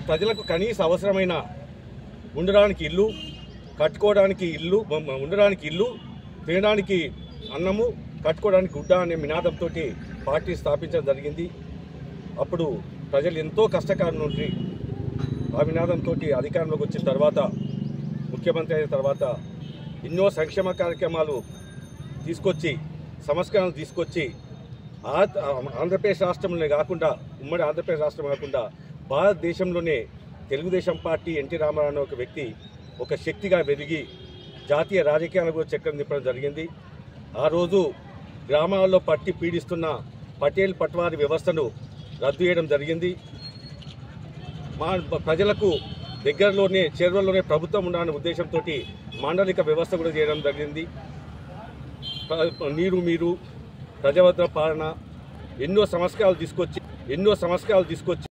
ప్రజలకు కనీస అవసరమైన ఉండడానికి ఇల్లు, కట్టుకోవడానికి ఇల్లు, ఉండడానికి ఇల్లు, తినడానికి అన్నము, కట్టుకోవడానికి గుడ్డ అనే నినాదంతో పార్టీ స్థాపించడం జరిగింది. అప్పుడు ప్రజలు ఎంతో కష్టకాలం నుండి ఆ నినాదంతో అధికారంలోకి వచ్చిన తర్వాత, ముఖ్యమంత్రి అయిన తర్వాత ఎన్నో సంక్షేమ కార్యక్రమాలు తీసుకొచ్చి, సంస్కరణలు తీసుకొచ్చి ఆంధ్రప్రదేశ్ రాష్ట్రంలోనే కాకుండా, ఉమ్మడి ఆంధ్రప్రదేశ్ రాష్ట్రం కాకుండా భారతదేశంలోనే తెలుగుదేశం పార్టీ ఎన్టీ రామారావు అనే ఒక వ్యక్తి ఒక శక్తిగా వెలిగి జాతీయ రాజకీయాలకు చక్రం తిప్పడం జరిగింది. ఆ రోజు గ్రామాల్లో పట్టి పీడిస్తున్న పటేల్ పట్వారీ వ్యవస్థను రద్దు చేయడం జరిగింది. మా ప్రజలకు దగ్గరలోనే చేరువలోనే ప్రభుత్వం ఉండాలనే ఉద్దేశంతో మాండలిక వ్యవస్థ కూడా చేయడం జరిగింది. మీరు ప్రజాభద్ర పాలన ఎన్నో సంస్కరణలు తీసుకొచ్చి